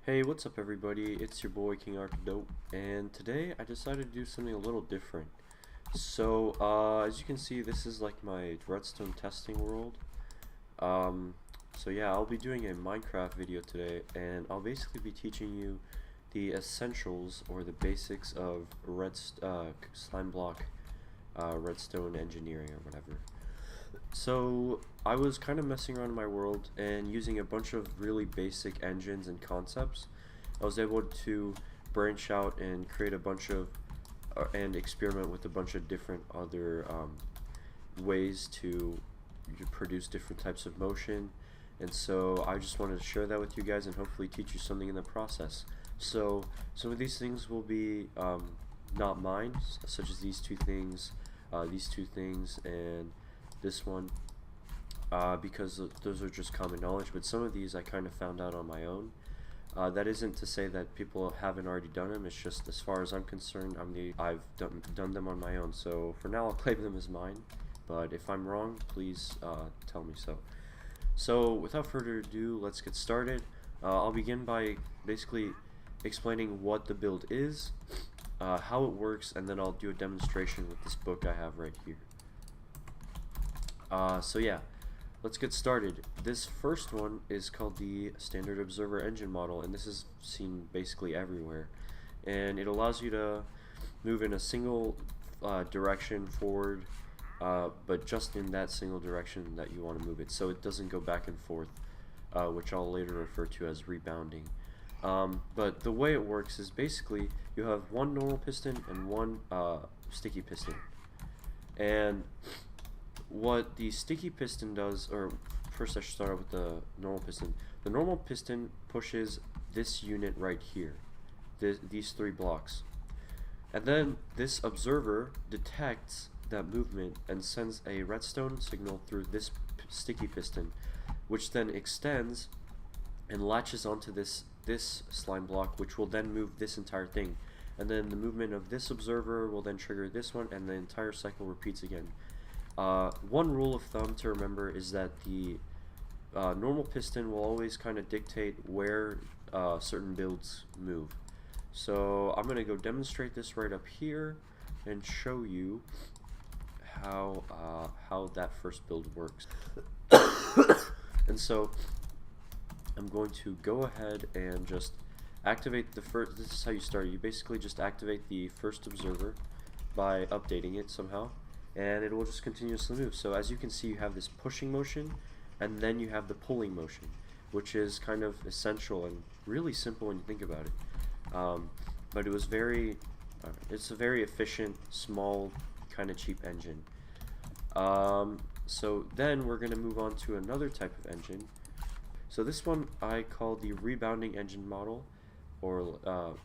Hey, what's up everybody? It's your boy King Arcadope, and today I decided to do something a little different. So, as you can see, this is like my redstone testing world. So yeah, I'll be doing a Minecraft video today, and I'll basically be teaching you the essentials or the basics of slime block redstone engineering or whatever. So I was kind of messing around in my world and using a bunch of really basic engines and concepts. I was able to branch out and create a bunch of and experiment with a bunch of different other ways to produce different types of motion, and so I just wanted to share that with you guys and hopefully teach you something in the process. So some of these things will be not mine, such as these two things, and this one, because those are just common knowledge, but some of these I kind of found out on my own. That isn't to say that people haven't already done them, it's just as far as I'm concerned, I've done them on my own, so for now I'll claim them as mine, but if I'm wrong, please tell me so. So without further ado, let's get started. I'll begin by basically explaining what the build is, how it works, and then I'll do a demonstration with this book I have right here. So yeah, let's get started. This first one is called the Standard Observer Engine Model, and this is seen basically everywhere. And it allows you to move in a single direction forward, but just in that single direction that you want to move it, so it doesn't go back and forth, which I'll later refer to as rebounding. But the way it works is basically you have one normal piston and one sticky piston. And what the sticky piston does, or first I should start out with the normal piston. The normal piston pushes this unit right here, these three blocks. And then this observer detects that movement and sends a redstone signal through this sticky piston, which then extends and latches onto this slime block, which will then move this entire thing. And then the movement of this observer will then trigger this one, and the entire cycle repeats again. One rule of thumb to remember is that the normal piston will always kind of dictate where certain builds move. So I'm going to go demonstrate this right up here and show you how that first build works. And so I'm going to go ahead and just activate the first. This is how you start. You basically just activate the first observer by updating it somehow, and it will just continuously move. So as you can see, you have this pushing motion, and then you have the pulling motion, which is kind of essential and really simple when you think about it. But it's a very efficient, small, kind of cheap engine. So then we're going to move on to another type of engine. So this one I call the rebounding engine model, or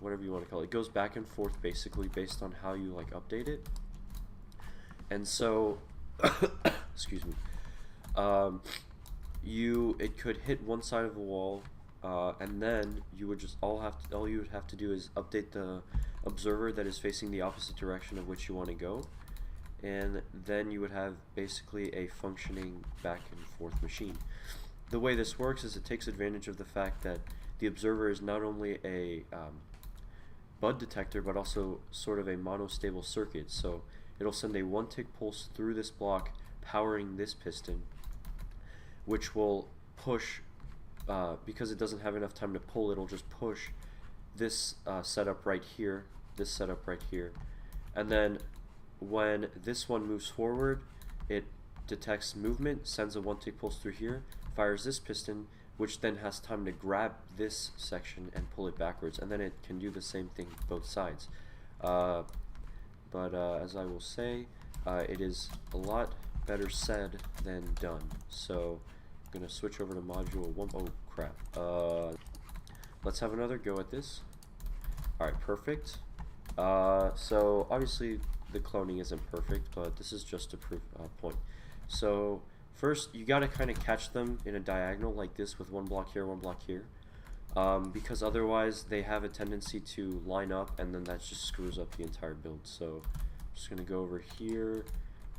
whatever you want to call it. It goes back and forth basically based on how you like update it. And so, excuse me, it could hit one side of the wall, and then you would just all you would have to do is update the observer that is facing the opposite direction of which you want to go, and then you would have basically a functioning back and forth machine. The way this works is it takes advantage of the fact that the observer is not only a bud detector, but also sort of a monostable circuit. So it'll send a one-tick pulse through this block, powering this piston, which will push, because it doesn't have enough time to pull, it'll just push this setup right here, and then when this one moves forward, it detects movement, sends a one-tick pulse through here, fires this piston, which then has time to grab this section and pull it backwards, and then it can do the same thing both sides. But as I will say, it is a lot better said than done. So I'm going to switch over to module 1. Oh crap. Let's have another go at this. Alright, perfect. So obviously the cloning isn't perfect, but this is just to prove a point. So first, you got to kind of catch them in a diagonal like this with one block here, one block here, because otherwise they have a tendency to line up, and then that just screws up the entire build. So I'm just going to go over here,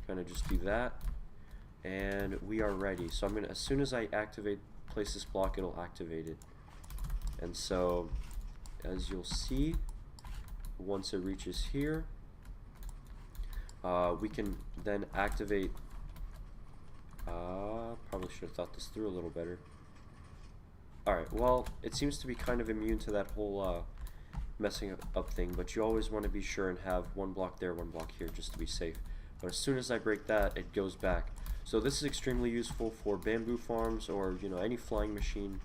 kind of just do that, and we are ready. So I'm going to, as soon as I place this block, it'll activate it. And so as you'll see, once it reaches here, we can then activate, probably should have thought this through a little better. Alright, well, it seems to be kind of immune to that whole messing up thing, but you always want to be sure and have one block there, one block here, just to be safe. But as soon as I break that, it goes back. So this is extremely useful for bamboo farms, or any flying machine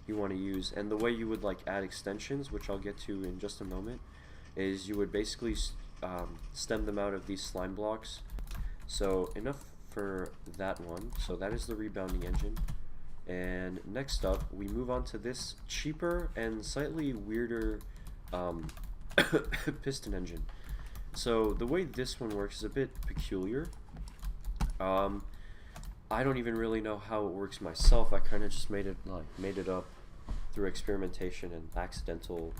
you want to use. And the way you would like add extensions, which I'll get to in just a moment, is you would basically stem them out of these slime blocks. So enough for that one. So that is the rebounding engine. And next up, we move on to this cheaper and slightly weirder piston engine. So the way this one works is a bit peculiar. I don't even really know how it works myself. I kind of just made it up through experimentation and accidental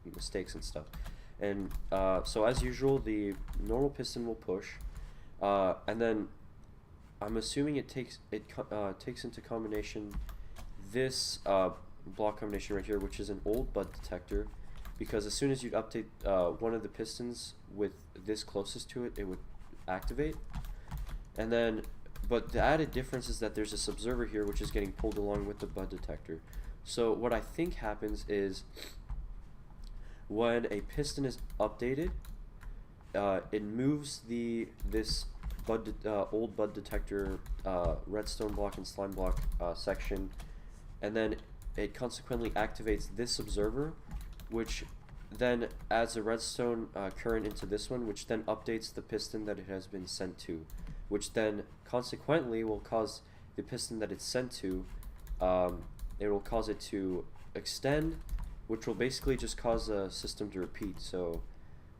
mistakes and stuff. And so as usual, the normal piston will push, and then I'm assuming it takes into combination this block combination right here, which is an old bud detector, because as soon as you update one of the pistons with this closest to it, it would activate. And then, but the added difference is that there's this observer here which is getting pulled along with the bud detector. So what I think happens is when a piston is updated, it moves this old bud detector redstone block and slime block section, and then it consequently activates this observer, which then adds a redstone current into this one, which then updates the piston that it has been sent to, which then consequently will cause the piston that it's sent to, it will cause it to extend, which will basically just cause the system to repeat. So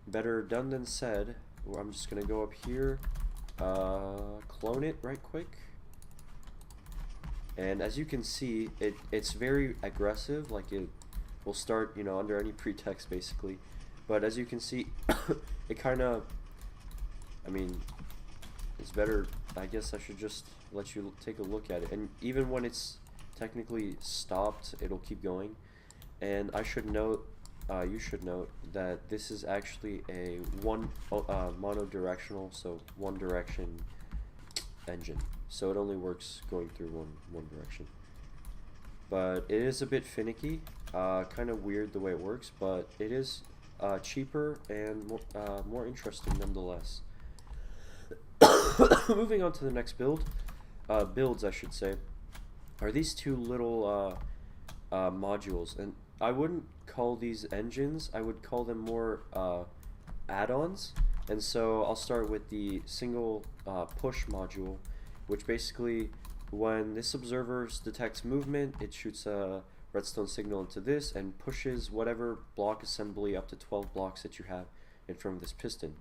better done than said. I'm just gonna go up here, clone it right quick, and as you can see, it's very aggressive. Like, it will start under any pretext basically, but as you can see, it kind of, I mean, it's better. I guess I should just let you take a look at it, and even when it's technically stopped, it'll keep going. And I should note, you should note that this is actually a monodirectional, so one direction engine. So it only works going through one direction. But it is a bit finicky, kind of weird the way it works, but it is cheaper and more interesting nonetheless. Moving on to the next builds I should say, are these two little modules, and I wouldn't call these engines, I would call them more add-ons. And so I'll start with the single push module, which basically, when this observer detects movement, it shoots a redstone signal into this and pushes whatever block assembly, up to 12 blocks that you have in front of this piston.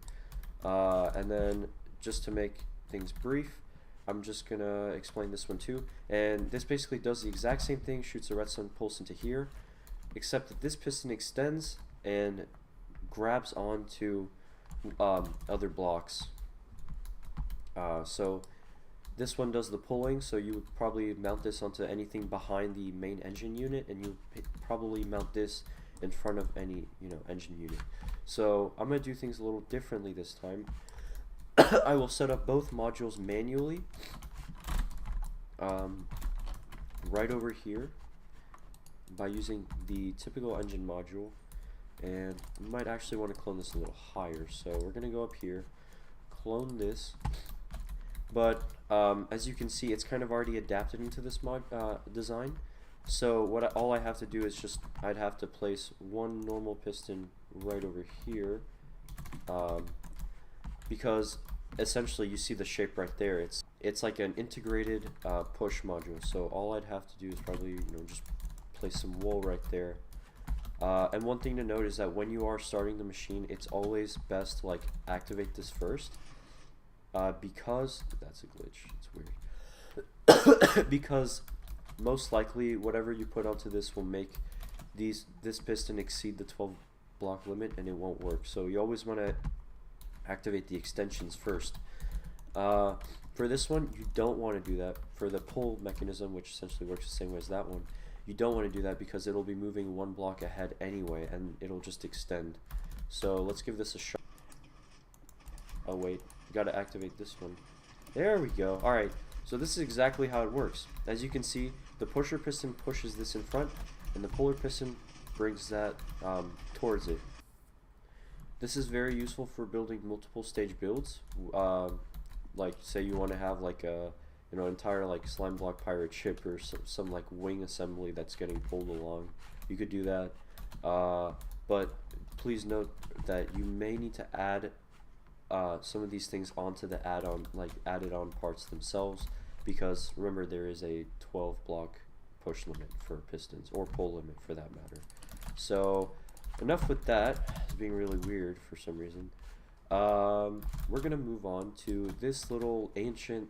And then, just to make things brief, I'm just gonna explain this one too. And this basically does the exact same thing, shoots a redstone pulse into here, except that this piston extends and grabs onto other blocks. So this one does the pulling, so you would probably mount this onto anything behind the main engine unit, and you probably mount this in front of any engine unit. So I'm gonna do things a little differently this time. I will set up both modules manually, right over here, by using the typical engine module, and you might actually want to clone this a little higher. So we're gonna go up here, clone this, but as you can see, it's kind of already adapted into this design. So all I have to do is I'd have to place one normal piston right over here, because essentially you see the shape right there. It's like an integrated push module. So all I'd have to do is probably just place some wool right there. And one thing to note is that when you are starting the machine, it's always best to activate this first, because that's a glitch. It's weird. Because most likely whatever you put onto this will make this piston exceed the 12 block limit, and it won't work. So you always want to activate the extensions first. For this one, you don't want to do that. For the pull mechanism, which essentially works the same way as that one, You don't want to do that because it'll be moving one block ahead anyway, and it'll just extend. So let's give this a shot. Oh wait, you gotta activate this one. There we go. Alright, so this is exactly how it works. As you can see, the pusher piston pushes this in front, and the puller piston brings that towards it. This is very useful for building multiple stage builds. Like say you want to have like a entire like slime block pirate ship or some like wing assembly that's getting pulled along. You could do that, but please note that you may need to add some of these things onto the add-on, like added on parts themselves, because remember there is a 12 block push limit for pistons, or pull limit for that matter. So enough with that. It's being really weird for some reason. We're gonna move on to this little ancient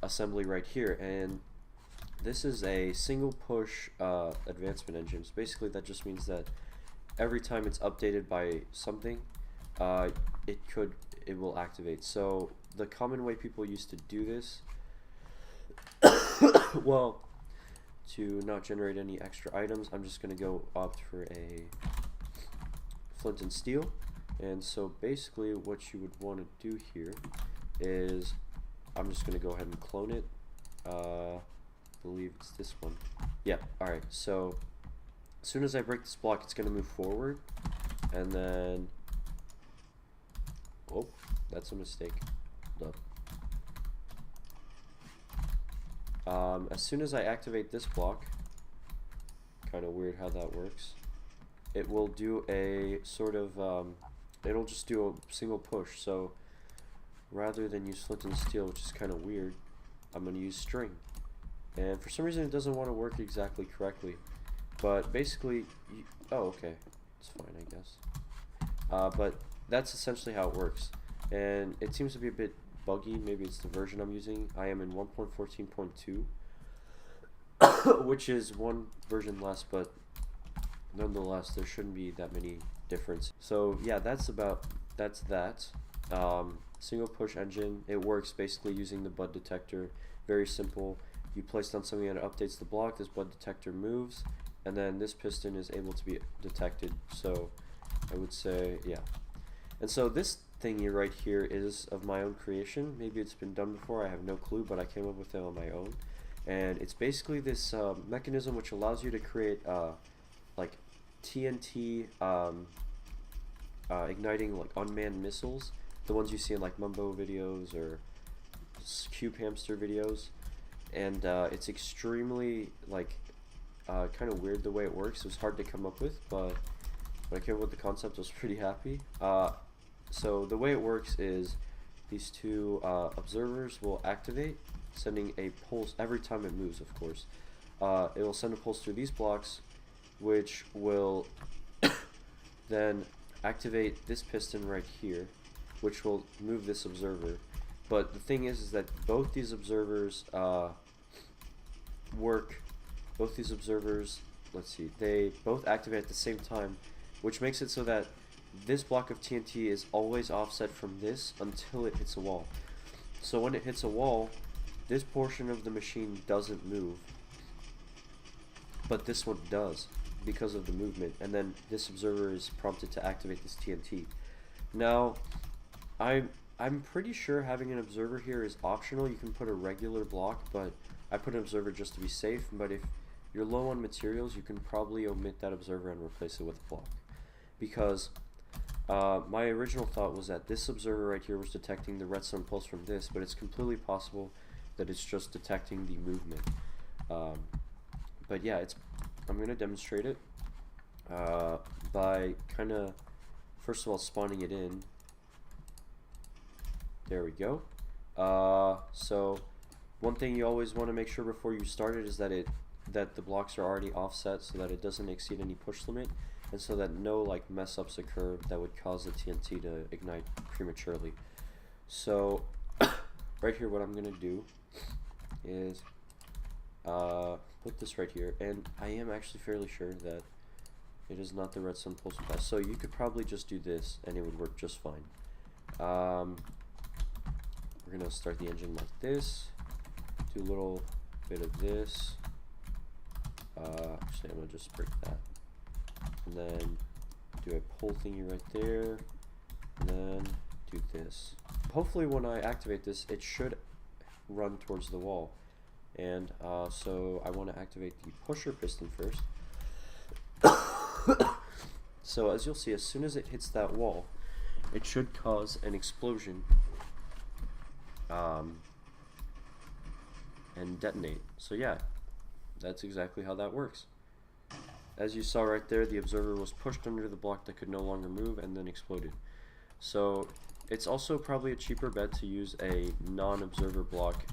assembly right here, and this is a single push advancement engine. So basically that just means that every time it's updated by something, it will activate. So the common way people used to do this, well, to not generate any extra items, I'm just gonna go opt for a flint and steel. And so basically what you would want to do here is, I'm just going to go ahead and clone it. I believe it's this one. Yeah, alright. So as soon as I break this block, it's going to move forward. And then, oh, that's a mistake. Hold up. As soon as I activate this block, kind of weird how that works, it will do a sort of, it'll just do a single push. So rather than use flint and steel, which is kind of weird, I'm going to use string. And for some reason it doesn't want to work exactly correctly. But basically, oh okay, it's fine I guess. But that's essentially how it works. And it seems to be a bit buggy. Maybe it's the version I'm using. I am in 1.14.2, which is one version less, but nonetheless there shouldn't be that many difference. So yeah, that's that. Single push engine. It works basically using the bud detector. Very simple. You place down something that updates the block, this bud detector moves, and then this piston is able to be detected. So I would say, yeah. And so this thingy right here is of my own creation. Maybe it's been done before, I have no clue, but I came up with it on my own. And it's basically this mechanism which allows you to create like TNT igniting like unmanned missiles, the ones you see in like Mumbo videos or Cube Hamster videos. And it's extremely like kind of weird the way it works. It was hard to come up with, but when I came up with the concept, I was pretty happy. So the way it works is these two observers will activate, sending a pulse every time it moves, of course. It will send a pulse through these blocks, which will then activate this piston right here, which will move this observer. But the thing is that both these observers both these observers, let's see, they both activate at the same time, which makes it so that this block of TNT is always offset from this until it hits a wall. So when it hits a wall, this portion of the machine doesn't move, but this one does because of the movement, and then this observer is prompted to activate this TNT. Now, I'm pretty sure having an observer here is optional. You can put a regular block, but I put an observer just to be safe. But if you're low on materials, you can probably omit that observer and replace it with a block. Because my original thought was that this observer right here was detecting the redstone pulse from this, but it's completely possible that it's just detecting the movement. But yeah, I'm going to demonstrate it by kind of, first of all, spawning it in. There we go. So one thing you always want to make sure before you start it is that the blocks are already offset so that it doesn't exceed any push limit, and so that no like mess ups occur that would cause the TNT to ignite prematurely. So right here, what I'm gonna do is put this right here, and I am actually fairly sure that it is not the redstone pulse pass. So you could probably just do this and it would work just fine. We're gonna start the engine like this, do a little bit of this, Actually, I'm gonna just break that, and then do a pull thingy right there, and then do this. Hopefully when I activate this, it should run towards the wall. And so I want to activate the pusher piston first. So as you'll see, as soon as it hits that wall, it should cause an explosion and detonate. So yeah, that's exactly how that works. As you saw right there, the observer was pushed under the block that could no longer move and then exploded. So it's also probably a cheaper bet to use a non-observer block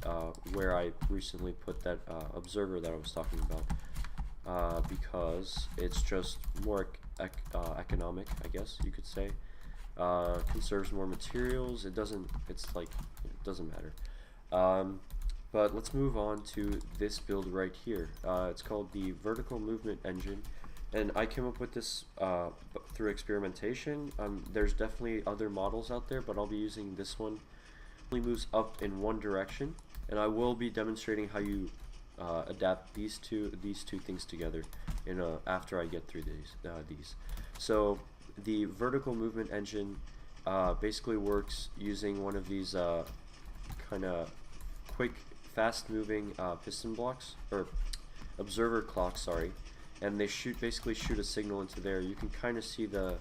where I recently put that observer that I was talking about, because it's just more economic, I guess you could say. Conserves more materials. It doesn't matter. But let's move on to this build right here. It's called the vertical movement engine, and I came up with this through experimentation. There's definitely other models out there, but I'll be using this one. It only moves up in one direction, and I will be demonstrating how you adapt these two things together after I get through these. So the vertical movement engine basically works using one of these kind of quick, fast-moving piston blocks, or observer clocks, sorry, and they basically shoot a signal into there. You can kind of see the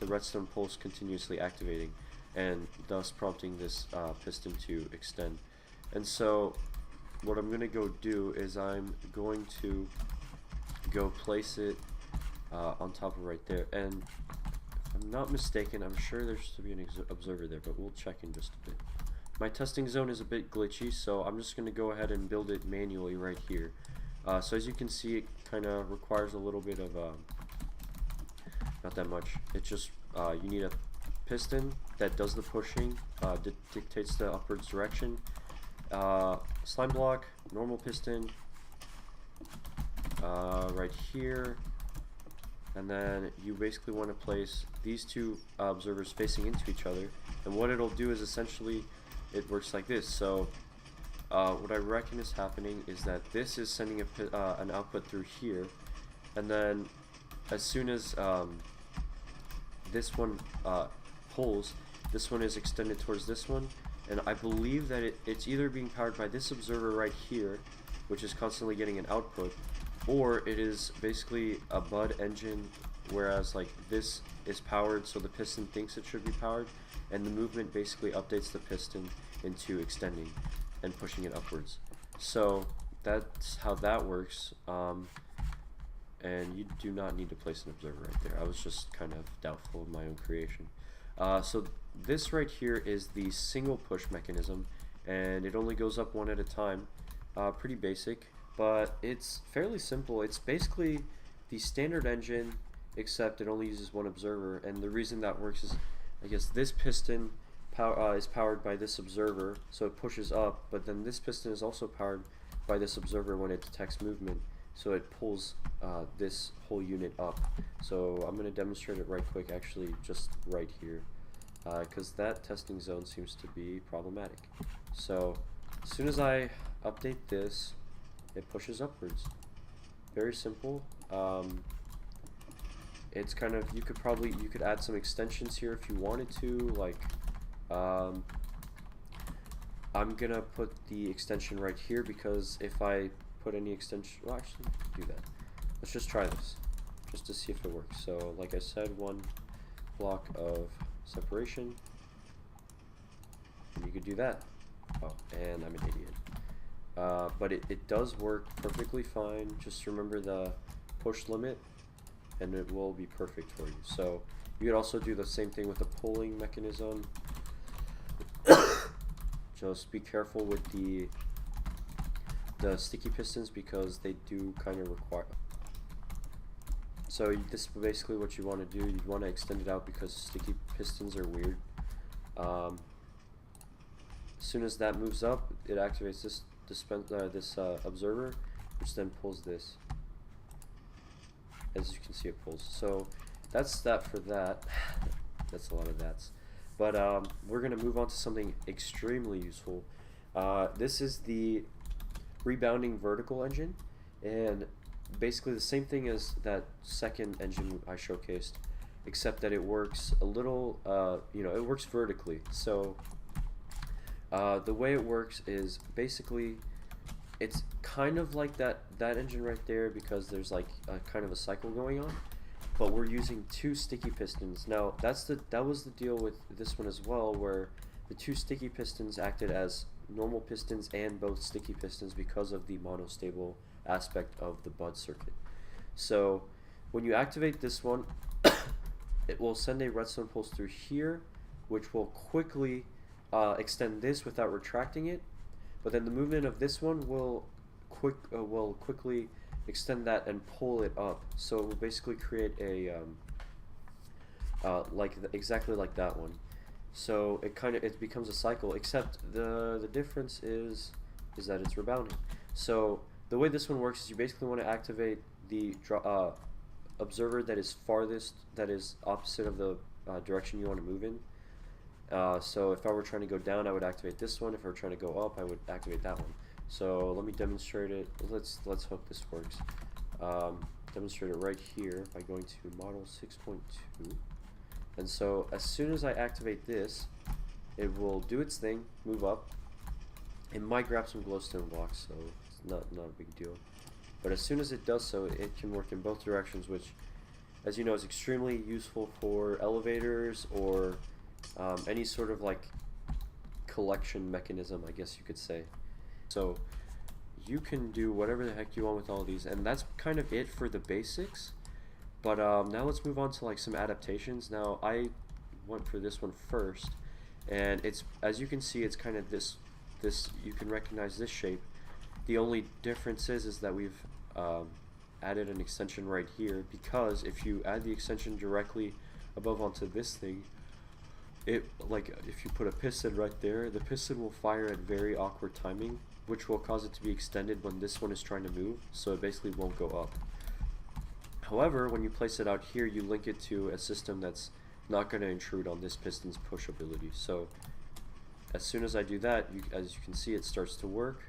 redstone pulse continuously activating, and thus prompting this piston to extend. And so what I'm going to go do is I'm going to go place it on top of right there, and if I'm not mistaken, I'm sure there should be an observer there, but we'll check in just a bit. My testing zone is a bit glitchy, so I'm just going to go ahead and build it manually right here. So as you can see, it kind of requires a little bit of, not that much. It's just, you need a piston that does the pushing, dictates the upwards direction, slime block, normal piston, right here, and then you basically want to place these two observers facing into each other, and what it'll do is essentially it works like this. So what I reckon is happening is that this is sending an output through here, and then as soon as this one pulls, this one is extended towards this one, and I believe that it's either being powered by this observer right here, which is constantly getting an output, or it is basically a bud engine, whereas like this is powered, so the piston thinks it should be powered, and the movement basically updates the piston into extending and pushing it upwards. So that's how that works, and you do not need to place an observer right there. I was just kind of doubtful of my own creation. So this right here is the single push mechanism, and it only goes up one at a time. Pretty basic, but it's fairly simple. It's basically the standard engine, except it only uses one observer, and the reason that works is, I guess, this piston is powered by this observer, so it pushes up, but then this piston is also powered by this observer when it detects movement, so it pulls this whole unit up. So I'm going to demonstrate it right quick, actually just right here, because that testing zone seems to be problematic. So as soon as I update this, it pushes upwards. Very simple. It's kind of, you could add some extensions here if you wanted to, like I'm gonna put the extension right here, because if I put any extension, well, actually do that. Let's just try this just to see if it works. So like I said, one block of separation, and you could do that. Oh, and I'm an idiot. But it does work perfectly fine. Just remember the push limit, and it will be perfect for you. So you could also do the same thing with the pulling mechanism. Just be careful with the sticky pistons, because they do kind of require. So this is basically what you want to do. You want to extend it out because sticky pistons are weird. As soon as that moves up, it activates this observer, which then pulls this. As you can see, it pulls. So that's that for that. That's a lot of that's. But we're going to move on to something extremely useful. This is the rebounding vertical engine, and basically the same thing as that second engine I showcased, except that it works a little, it works vertically. So the way it works is basically it's kind of like that engine right there, because there's like a kind of a cycle going on, but we're using 2 sticky pistons. Now that was the deal with this one as well, where the 2 sticky pistons acted as normal pistons and both sticky pistons because of the monostable aspect of the bud circuit. So when you activate this one, it will send a redstone pulse through here, which will quickly extend this without retracting it. But then the movement of this one will quickly extend that and pull it up. So it will basically create a exactly like that one. So it becomes a cycle, except the difference is that it's rebounding. So the way this one works is you basically want to activate the observer that is farthest, that is opposite of the direction you want to move in. So if I were trying to go down, I would activate this one. If I were trying to go up, I would activate that one. So let me demonstrate it. Let's hope this works. Demonstrate it right here by going to model 6.2. And so as soon as I activate this, it will do its thing, move up. It might grab some glowstone blocks, so it's not a big deal. But as soon as it does so, it can work in both directions, which, as you know, is extremely useful for elevators or any sort of like collection mechanism, I guess you could say. So you can do whatever the heck you want with all of these, and that's kind of it for the basics. But now let's move on to like some adaptations. Now I went for this one first, and it's, as you can see, it's kind of this you can recognize this shape. The only difference is that we've added an extension right here, because if you add the extension directly above onto this thing, if you put a piston right there, the piston will fire at very awkward timing, which will cause it to be extended when this one is trying to move, so it basically won't go up. However, when you place it out here, you link it to a system that's not going to intrude on this piston's push ability. So as soon as I do that, as you can see, it starts to work.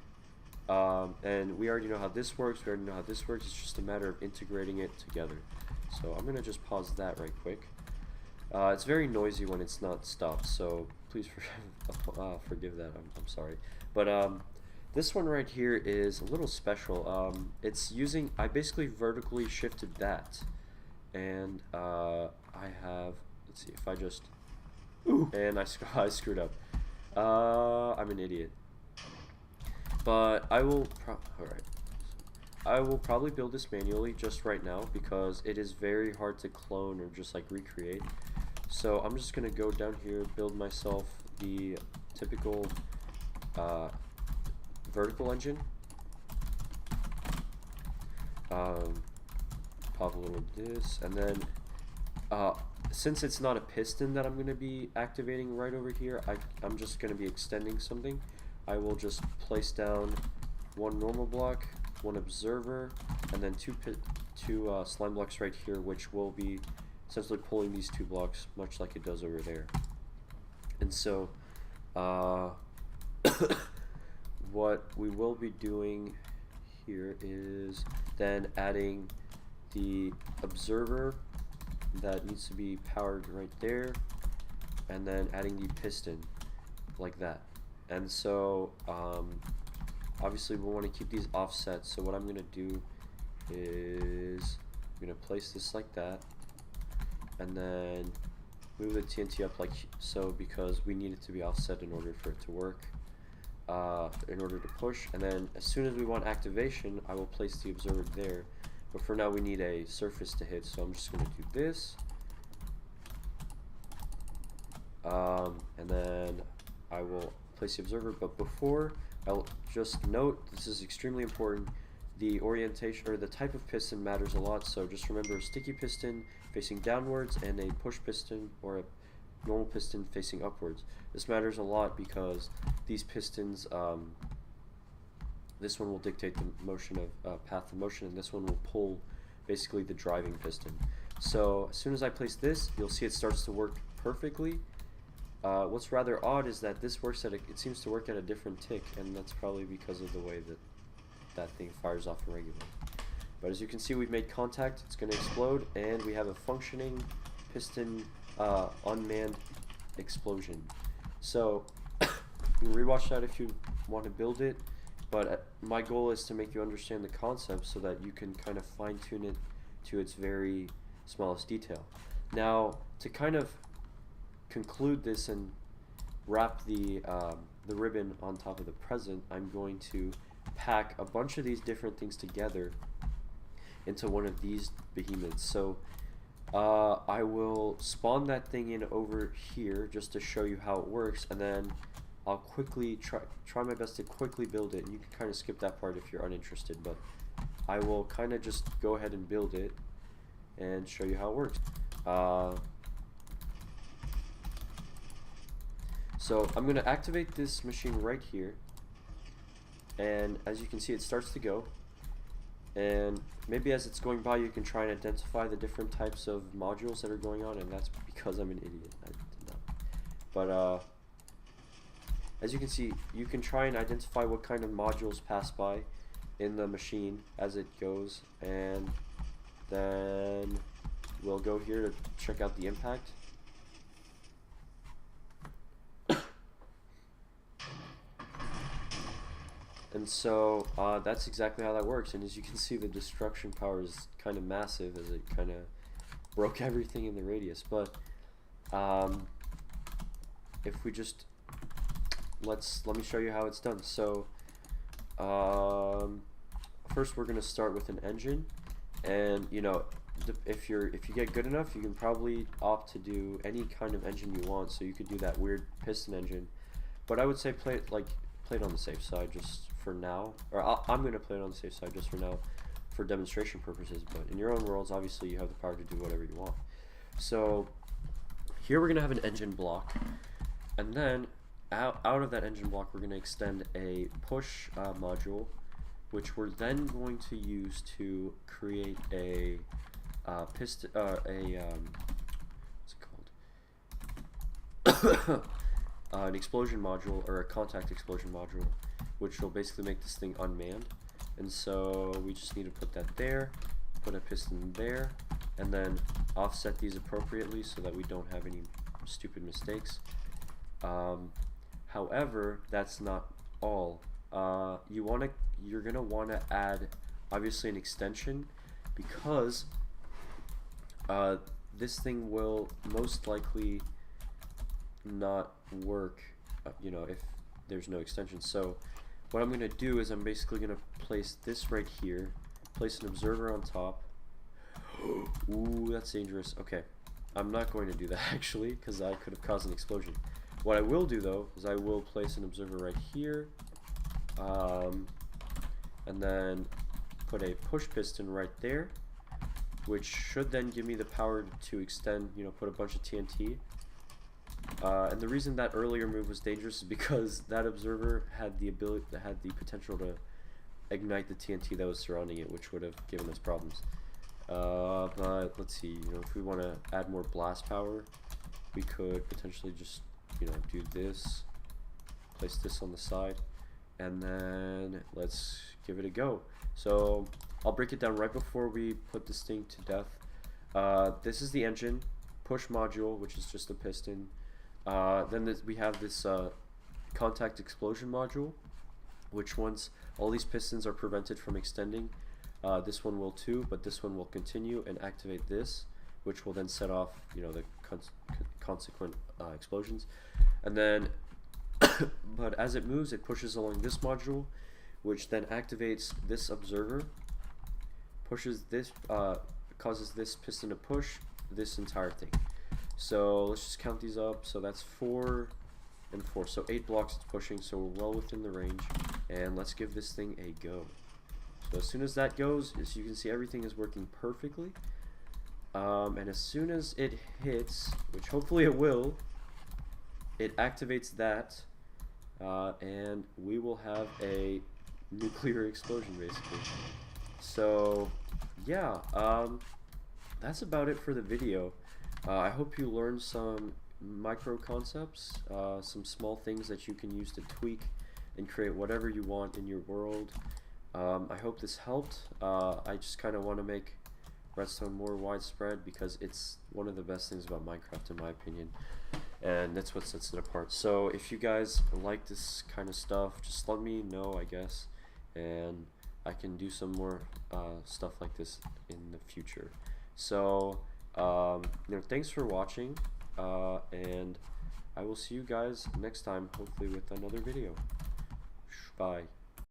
And we already know how this works. We already know how this works. It's just a matter of integrating it together. So I'm going to just pause that right quick. It's very noisy when it's not stopped, so please forgive that. I'm sorry. But this one right here is a little special. It's using, I basically vertically shifted that, and I have, let's see if I just, and I screwed up. I'm an idiot. But I will, alright. I will probably build this manually just right now, because it is very hard to clone or just like recreate. So I'm just going to go down here, build myself the typical vertical engine. Pop a little of this, and then since it's not a piston that I'm going to be activating right over here, I'm just going to be extending something. I will just place down one normal block, one observer, and then two slime blocks right here, which will be essentially pulling these 2 blocks, much like it does over there. And so what we will be doing here is then adding the observer that needs to be powered right there, and then adding the piston like that. And so obviously we want to keep these offset, so what I'm going to do is I'm going to place this like that, and then move the TNT up like so, because we need it to be offset in order for it to work, in order to push. And then as soon as we want activation, I will place the observer there, but for now we need a surface to hit, so I'm just going to do this, and then I will place the observer. But before, I'll just note, this is extremely important, the orientation or the type of piston matters a lot. So just remember, a sticky piston facing downwards and a push piston or a normal piston facing upwards. This matters a lot because these pistons, this one will dictate the motion of path of motion, and this one will pull basically the driving piston. So as soon as I place this, you'll see it starts to work perfectly. What's rather odd is that this works at it seems to work at a different tick, and that's probably because of the way that thing fires off regularly. But as you can see, we've made contact, it's going to explode, and we have a functioning piston unmanned explosion. So you can rewatch that if you want to build it, but my goal is to make you understand the concept so that you can kind of fine-tune it to its very smallest detail. Now, to kind of conclude this and wrap the ribbon on top of the present, I'm going to pack a bunch of these different things together into one of these behemoths. So I will spawn that thing in over here just to show you how it works, and then I'll quickly try my best to quickly build it, and you can kind of skip that part if you're uninterested, but I will kind of just go ahead and build it and show you how it works. So I'm going to activate this machine right here, and as you can see, it starts to go, and maybe as it's going by you can try and identify the different types of modules that are going on, and that's because I'm an idiot. I did not. But as you can see, you can try and identify what kind of modules pass by in the machine as it goes, and then we'll go here to check out the impact. And so that's exactly how that works, and as you can see, the destruction power is kind of massive as it kind of broke everything in the radius. But if we just let me show you how it's done. So first we're going to start with an engine, and you know, if you get good enough, you can probably opt to do any kind of engine you want. So you could do that weird piston engine, but I would say play it on the safe side just for now, or I'm going to play it on the safe side just for now for demonstration purposes, but in your own worlds obviously you have the power to do whatever you want. So here we're going to have an engine block, and then out of that engine block we're going to extend a push module, which we're then going to use to create a piston, what's it called? An explosion module, or a contact explosion module, which will basically make this thing unmanned. And so we just need to put that there, put a piston there, and then offset these appropriately so that we don't have any stupid mistakes. However, that's not all. You're gonna want to add obviously an extension, because this thing will most likely not work, you know, if there's no extension. So what I'm going to do is I'm basically going to place this right here, place an observer on top. Ooh, that's dangerous. Okay, I'm not going to do that actually, because I could have caused an explosion. What I will do though is I will place an observer right here, and then put a push piston right there, which should then give me the power to extend, you know, put a bunch of TNT. And the reason that earlier move was dangerous is because that observer had the potential to ignite the TNT that was surrounding it, which would have given us problems. But let's see, you know, if we want to add more blast power, we could potentially just, you know, do this, place this on the side, and then let's give it a go. So I'll break it down right before we put this thing to death. This is the engine push module, which is just a piston. Then we have this contact explosion module, which once all these pistons are prevented from extending, this one will too, but this one will continue and activate this, which will then set off, you know, the consequent explosions. And then, but as it moves, it pushes along this module, which then activates this observer, pushes this, causes this piston to push this entire thing. So let's just count these up. So that's 4 and 4. So 8 blocks it's pushing, so we're well within the range. And let's give this thing a go. So as soon as that goes, as you can see, everything is working perfectly. And as soon as it hits, which hopefully it will, it activates that, and we will have a nuclear explosion basically. So yeah, that's about it for the video. I hope you learned some micro concepts, some small things that you can use to tweak and create whatever you want in your world. I hope this helped. I just kind of want to make redstone more widespread because it's one of the best things about Minecraft in my opinion, and that's what sets it apart. So if you guys like this kind of stuff, just let me know, I guess, and I can do some more stuff like this in the future. So thanks for watching, and I will see you guys next time, hopefully with another video. Bye.